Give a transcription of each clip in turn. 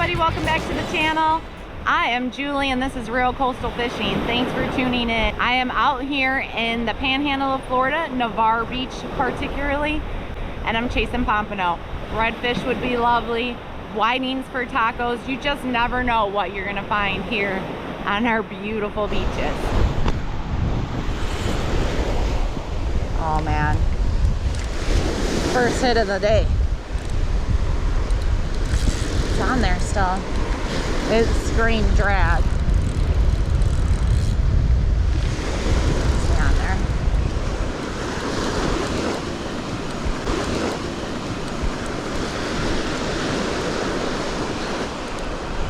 everybody, welcome back to the channel. I am Julie and this is Real Coastal Fishing. Thanks for tuning in. I am out here in the Panhandle of Florida, Navarre Beach particularly, and I'm chasing pompano. Redfish would be lovely, whitings for tacos. You just never know what you're gonna find here on our beautiful beaches. Oh man, first hit of the day. It's on there still. It's green drag. Stay on there.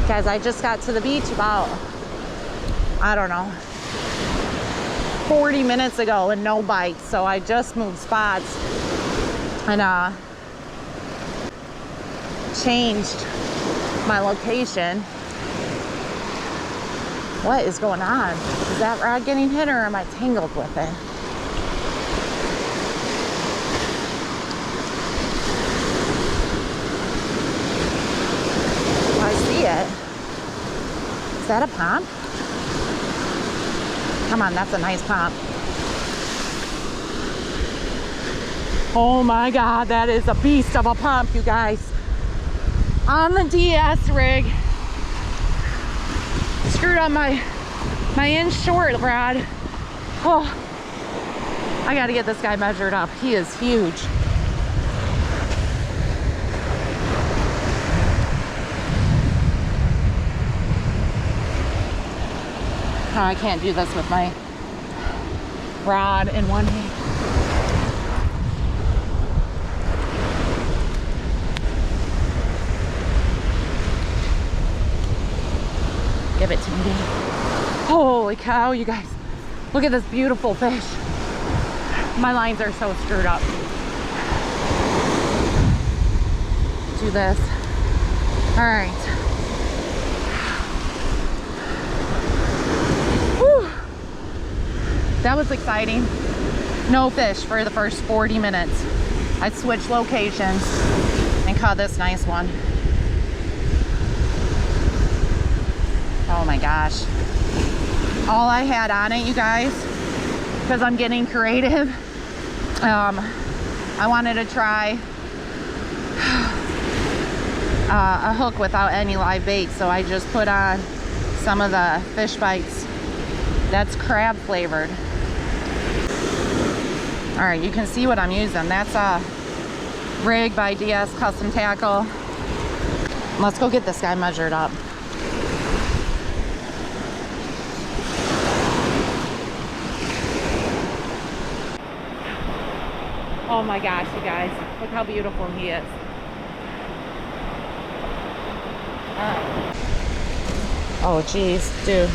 Guys, I just got to the beach about, I don't know, 40 minutes ago and no bites. So I just moved spots and changed my location. What is going on? Is that rod getting hit or am I tangled with it? I see it. Is that a pomp? Come on, that's a nice pomp. Oh my God, that is a beast of a pomp, you guys. On the DS rig. Screwed on my inshore rod. Oh, I gotta get this guy measured up. He is huge. Oh, I can't do this with my rod in one hand. Give it to me. Holy cow, you guys. Look at this beautiful fish. My lines are so screwed up. Do this. All right. Whew. That was exciting. No fish for the first 40 minutes. I switched locations and caught this nice one. Oh my gosh. All I had on it, you guys, because I'm getting creative, I wanted to try a hook without any live bait, so I just put on some of the Fishbites. That's crab flavored. All right, you can see what I'm using. That's a rig by DS Custom Tackle. Let's go get this guy measured up. Oh my gosh, you guys, look how beautiful he is. Oh geez, dude.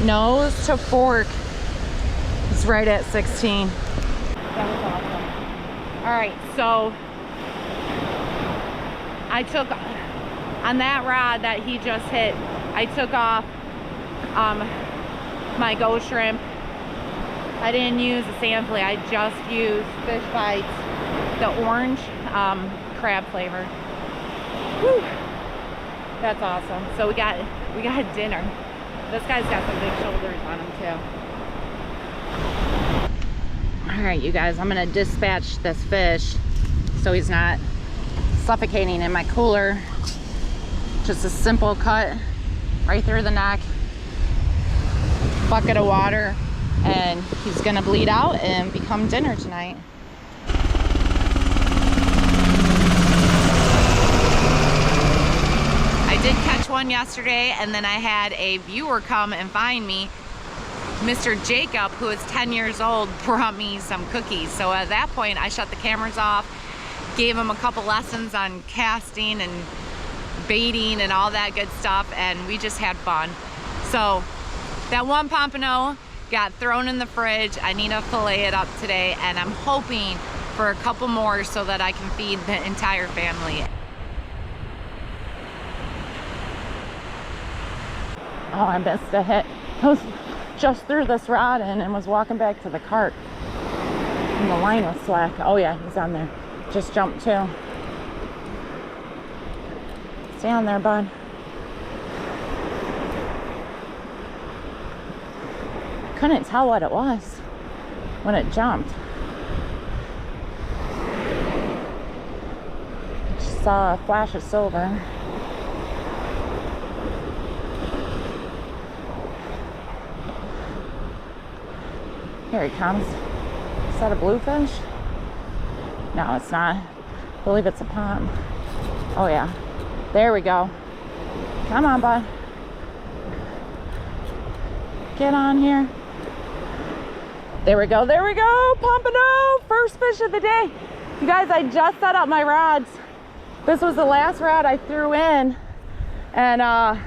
Nose to fork is right at 16. That was awesome. All right, so I took, on that rod that he just hit, I took off my Go Shrimp. I didn't use a sand flea, I just used Fishbites, the orange crab flavor. Whew. That's awesome. So we got dinner. This guy's got some big shoulders on him too. All right, you guys, I'm gonna dispatch this fish so he's not suffocating in my cooler. Just a simple cut right through the neck, bucket of water, and he's gonna bleed out and become dinner tonight. I did catch one yesterday, and then I had a viewer come and find me. Mr. Jacob, who is 10 years old, brought me some cookies. So at that point, I shut the cameras off, gave him a couple lessons on casting and baiting and all that good stuff, and we just had fun. So that one pompano got thrown in the fridge. I need to fillet it up today, and I'm hoping for a couple more so that I can feed the entire family. Oh, I missed a hit. I was just threw this rod in and was walking back to the cart. And the line was slack. Oh yeah, he's on there. Just jumped too. Stay on there, bud. Couldn't tell what it was when it jumped. Just saw a flash of silver. Here he comes. Is that a bluefish? No, it's not. I believe it's a pomp. Oh yeah. There we go. Come on, bud. Get on here. There we go. There we go. Pompano. First fish of the day. You guys, I just set up my rods. This was the last rod I threw in. And I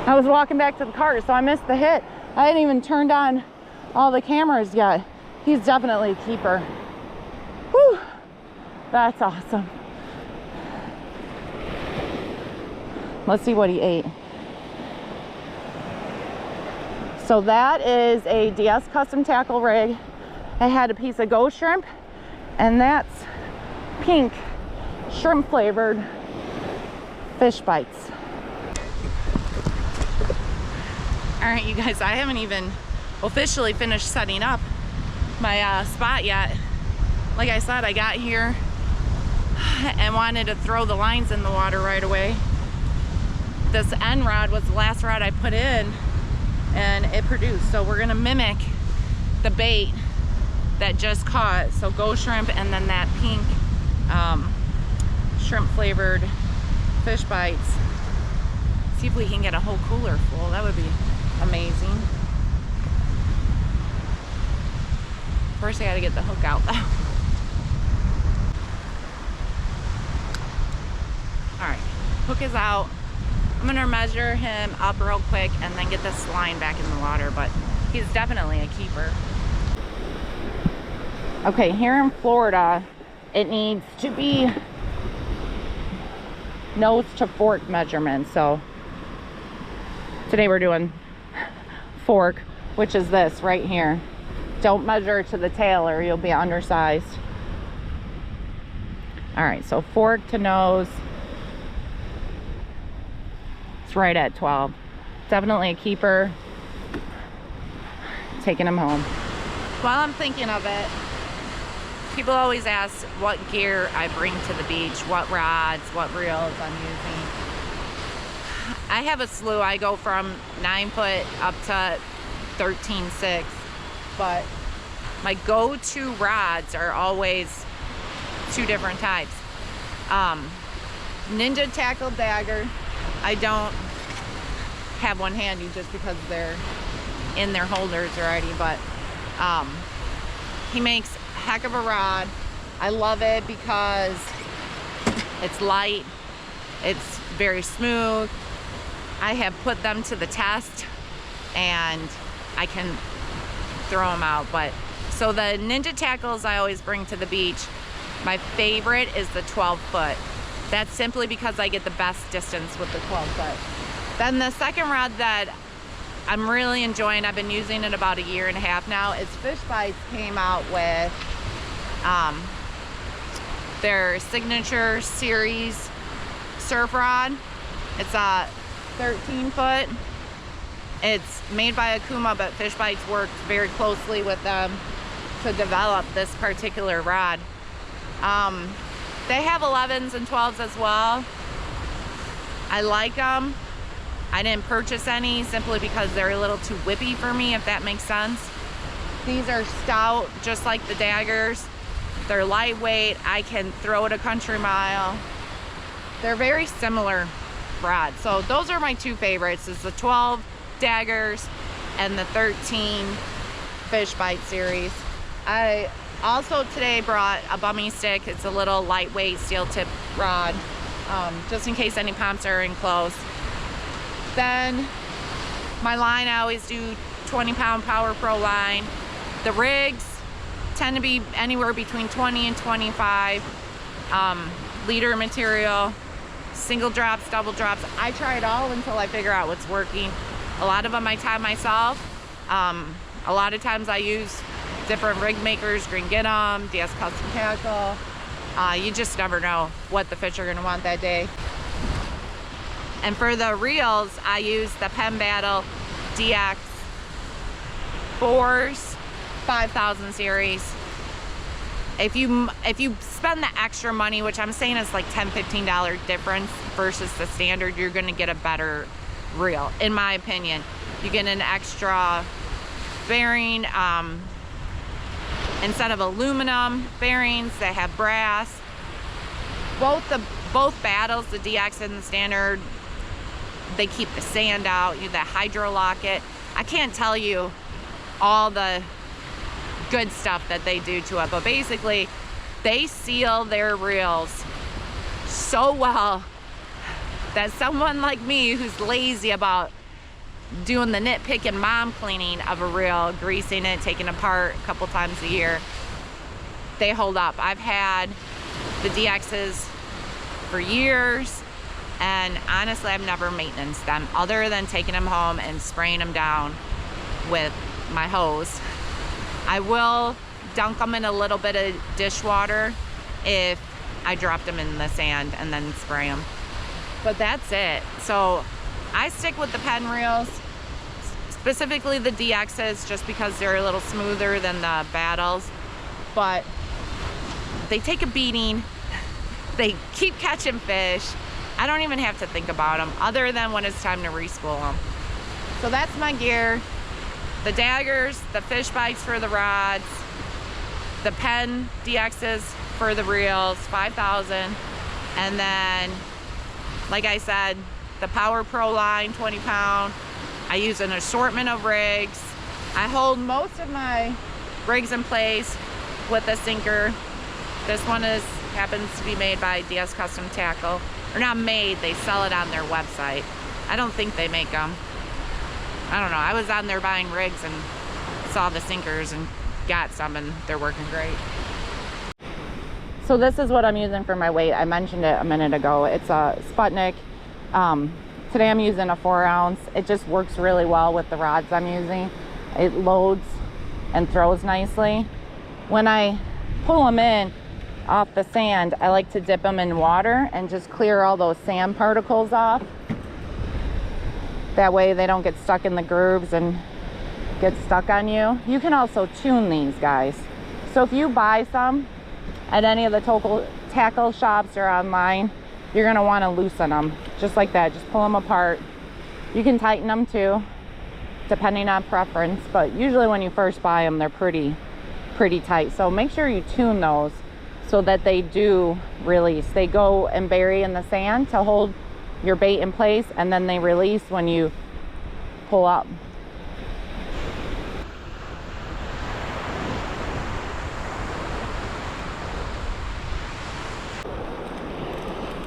was walking back to the cart, so I missed the hit. I hadn't even turned on all the cameras yet. He's definitely a keeper. Whew. That's awesome. Let's see what he ate. So that is a DS custom tackle rig. I had a piece of ghost shrimp, and that's pink shrimp flavored Fishbites. All right, you guys, I haven't even officially finished setting up my spot yet. Like I said, I got here and wanted to throw the lines in the water right away. This end rod was the last rod I put in, and it produced. So we're gonna mimic the bait that just caught. So ghost shrimp and then that pink shrimp flavored fish bites. See if we can get a whole cooler full. That would be amazing. First I gotta get the hook out though. All right, hook is out. I'm gonna measure him up real quick and then get this line back in the water, but he's definitely a keeper. Okay, here in Florida, it needs to be nose to fork measurement. So today we're doing fork, which is this right here. Don't measure to the tail or you'll be undersized. All right, so fork to nose. Right at 12. Definitely a keeper. Taking him home. While I'm thinking of it, people always ask what gear I bring to the beach, what rods, what reels I'm using. I have a slew. I go from 9 foot up to 13.6, but my go-to rods are always two different types. Ninja tackle dagger. I don't have one handy just because they're in their holders already, but he makes a heck of a rod. I love it because it's light, it's very smooth. I have put them to the test and I can throw them out. But so the Ninja tackles I always bring to the beach, my favorite is the 12 foot. That's simply because I get the best distance with the 12 foot. Then the second rod that I'm really enjoying, I've been using it about 1.5 years now, is Fishbites came out with their signature series surf rod. It's a 13 foot. It's made by Akuma, but Fishbites worked very closely with them to develop this particular rod. They have 11s and 12s as well. I like them. I didn't purchase any simply because they're a little too whippy for me, if that makes sense. These are stout, just like the daggers. They're lightweight. I can throw it a country mile. They're very similar rods. So those are my two favorites, is the 12 daggers and the 13 Fishbite series. I also today brought a bummy stick. It's a little lightweight steel tip rod, just in case any pomps are in close. Then my line, I always do 20-pound Power Pro line. The rigs tend to be anywhere between 20 and 25 liter material, single drops, double drops. I try it all until I figure out what's working. A lot of them I tie myself. A lot of times I use different rig makers, Green Get 'em, DS Custom Tackle. You just never know what the fish are gonna want that day. And for the reels, I use the Penn Battle DX 4s 5000 series. If you spend the extra money, which I'm saying is like $10–15 difference versus the standard, you're gonna get a better reel, in my opinion. You get an extra bearing, instead of aluminum bearings, they have brass. Both battles, the DX and the standard, they keep the sand out. You hydro lock it. I can't tell you all the good stuff that they do to it, but basically they seal their reels so well that someone like me who's lazy about doing the nitpick and mom cleaning of a reel, greasing it, taking it apart a couple times a year, they hold up. I've had the DXs for years, and honestly I've never maintenance them other than taking them home and spraying them down with my hose. I will dunk them in a little bit of dishwater if I dropped them in the sand and then spray them. But that's it. So I stick with the Penn reels, specifically the DXs, just because they're a little smoother than the battles. But they take a beating. They keep catching fish. I don't even have to think about them other than when it's time to respool them. So that's my gear. The daggers, the Fishbites for the rods, the Penn DXs for the reels, 5,000. And then, like I said, the Power Pro line, 20 pound. I use an assortment of rigs. I hold most of my rigs in place with a sinker. This one happens to be made by DS Custom Tackle. Or not made, they sell it on their website. I don't think they make them. I don't know. I was on there buying rigs and saw the sinkers and got some, and they're working great. So this is what I'm using for my weight. I mentioned it a minute ago. It's a Sputnik. Today I'm using a 4 ounce. It just works really well with the rods I'm using. It loads and throws nicely. When I pull them in off the sand, I like to dip them in water and just clear all those sand particles off. That way they don't get stuck in the grooves and get stuck on you. You can also tune these guys. So if you buy some at any of the tackle shops or online, you're gonna wanna loosen them, just like that. Just pull them apart. You can tighten them too, depending on preference, but usually when you first buy them, they're pretty tight. So make sure you tune those so that they do release. They go and bury in the sand to hold your bait in place, and then they release when you pull up.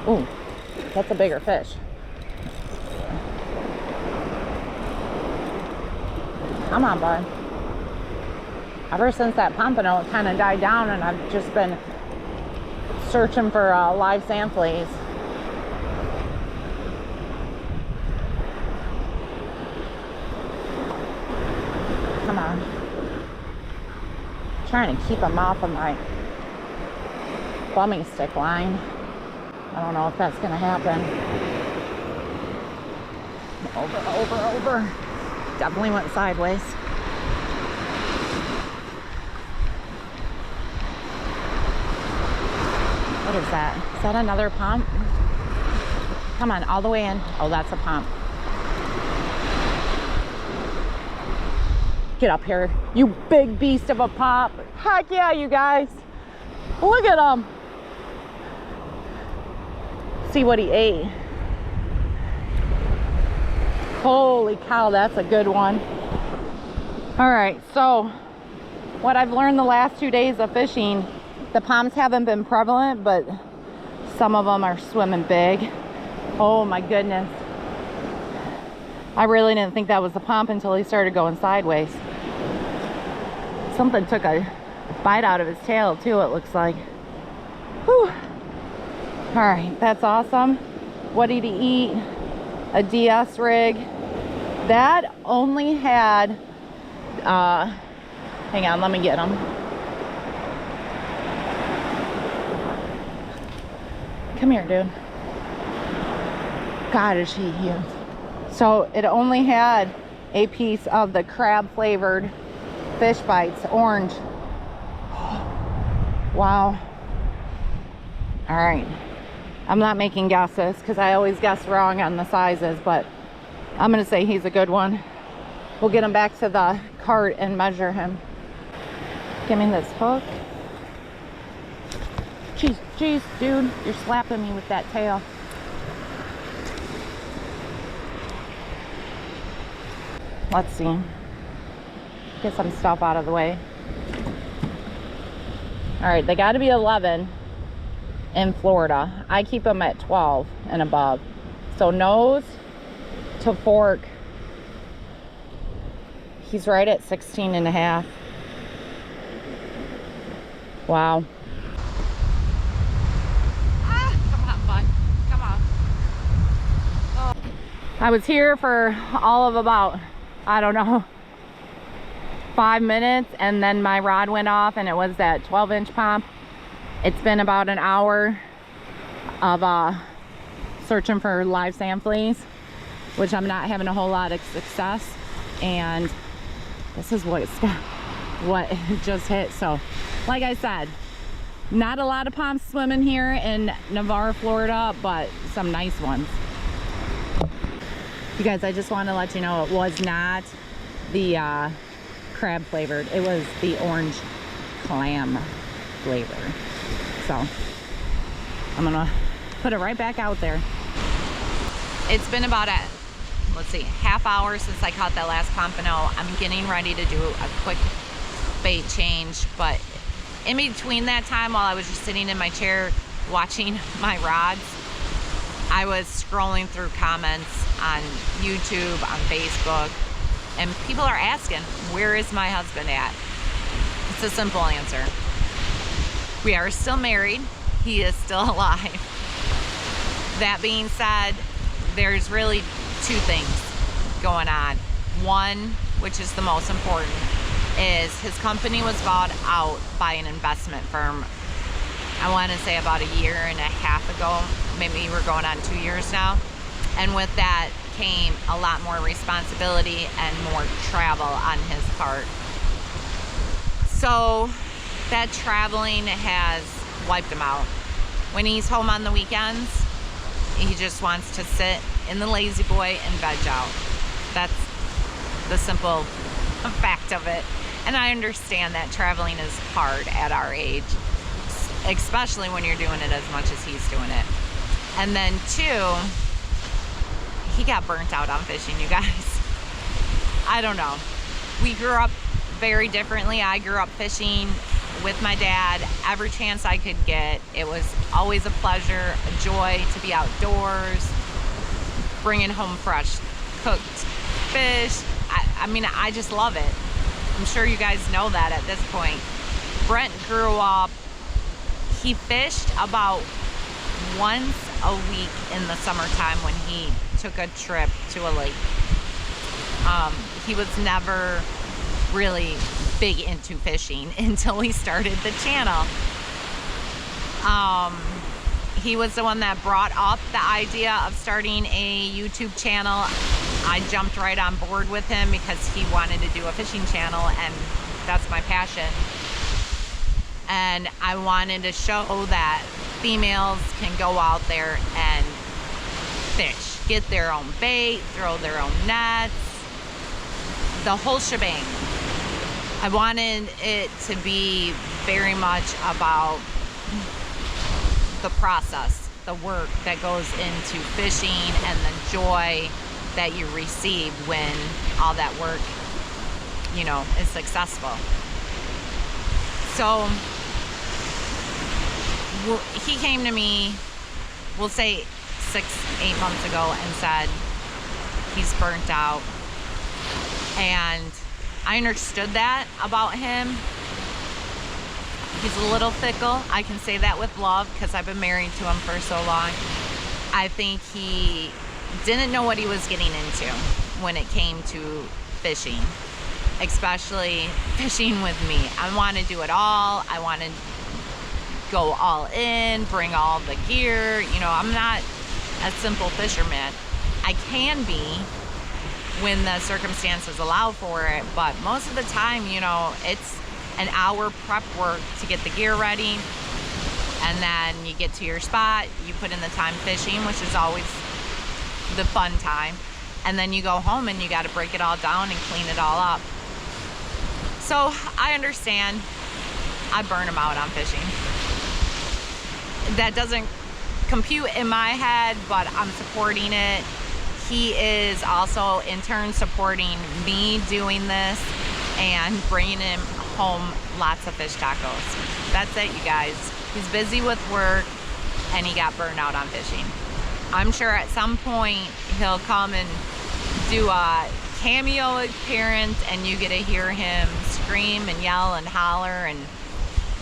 Ooh, that's a bigger fish. Come on, bud. Ever since that Pompano kind of died down, and I've just been searching for live sand fleas. Come on. I'm trying to keep them off of my bumming stick line. I don't know if that's gonna happen. Over. Definitely went sideways. What is that? Is that another pomp? Come on, all the way in. Oh, that's a pomp. Get up here, you big beast of a pop. Heck yeah, you guys. Look at him. See what he ate. Holy cow, that's a good one. All right, so what I've learned the last 2 days of fishing, the pomps haven't been prevalent, but some of them are swimming big. Oh my goodness. I really didn't think that was the pomp until he started going sideways. Something took a bite out of his tail too, it looks like. Whew. All right, that's awesome. What did he eat? A DS rig. That only had, hang on, let me get him. Come here, dude. God, is he huge. So it only had a piece of the crab flavored Fishbites, orange. Wow. All right. I'm not making guesses because I always guess wrong on the sizes, but I'm gonna say he's a good one. We'll get him back to the cart and measure him. Give me this hook. Jeez, jeez, dude, you're slapping me with that tail. Let's see. Get some stuff out of the way. All right, they got to be 11 in Florida. I keep them at 12 and above. So nose to fork, he's right at 16 and a half. Wow. Come on, bud. Come on. Oh. I was here for all of about, I don't know, 5 minutes, and then my rod went off and it was that 12-inch pomp. It's been about an hour of searching for live sand fleas, which I'm not having a whole lot of success, and this is what it just hit. So like I said, not a lot of pomps swimming here in Navarre, Florida, but some nice ones. You guys, I just want to let you know it was not the crab flavored, it was the orange clam flavor. So I'm gonna put it right back out there. It's been about let's see, half hour since I caught that last Pompano. I'm getting ready to do a quick bait change, but in between that time, while I was just sitting in my chair watching my rods, I was scrolling through comments on YouTube, on Facebook, and people are asking, where is my husband at? It's a simple answer. We are still married. He is still alive. That being said, there's really two things going on. One, which is the most important, is his company was bought out by an investment firm. I want to say about a year and a half ago. Maybe we're going on 2 years now. And with that came a lot more responsibility and more travel on his part. So that traveling has wiped him out. When he's home on the weekends, he just wants to sit in the lazy boy and veg out. That's the simple fact of it. And I understand that traveling is hard at our age, especially when you're doing it as much as he's doing it. And then two, he got burnt out on fishing, you guys. I don't know. We grew up very differently. I grew up fishing with my dad every chance I could get. It was always a pleasure, a joy to be outdoors, bringing home fresh cooked fish. I mean, I just love it. I'm sure you guys know that at this point. Brent grew up, he fished about once a week in the summertime when he took a trip to a lake. He was never really big into fishing until he started the channel. He was the one that brought up the idea of starting a YouTube channel. I jumped right on board with him because he wanted to do a fishing channel, and that's my passion. And I wanted to show that females can go out there and fish, get their own bait, throw their own nets, the whole shebang. I wanted it to be very much about the process, the work that goes into fishing, and the joy that you receive when all that work, you know, is successful. So he came to me, we'll say 6-8 months ago, and said he's burnt out. And I understood that about him. He's a little fickle. I can say that with love because I've been married to him for so long. I think he didn't know what he was getting into when it came to fishing, especially fishing with me. I want to do it all. I want to go all in, bring all the gear. You know, I'm not a simple fisherman. I can be when the circumstances allow for it, but most of the time, you know, it's an hour prep work to get the gear ready, and then you get to your spot, you put in the time fishing, which is always the fun time, and then you go home and you got to break it all down and clean it all up. So I understand. I burn them out on fishing. That doesn't compute in my head, but I'm supporting it. He is also in turn supporting me doing this and bringing him home lots of fish tacos. That's it, you guys. He's busy with work and he got burned out on fishing. I'm sure at some point he'll come and do a cameo appearance and you get to hear him scream and yell and holler and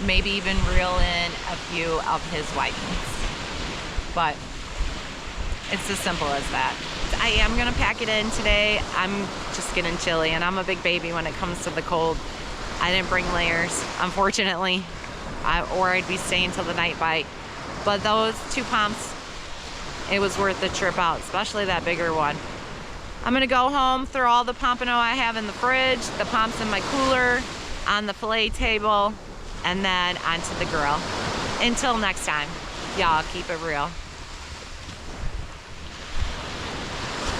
maybe even reel in a few of his whitings. But it's as simple as that. I am gonna pack it in today. I'm just getting chilly and I'm a big baby when it comes to the cold. I didn't bring layers, unfortunately, or I'd be staying till the night bite. But those 2 pumps, it was worth the trip out, especially that bigger one. I'm gonna go home, throw all the Pompano I have in the fridge, the pumps in my cooler, on the fillet table, and then onto the grill. Until next time, y'all keep it real.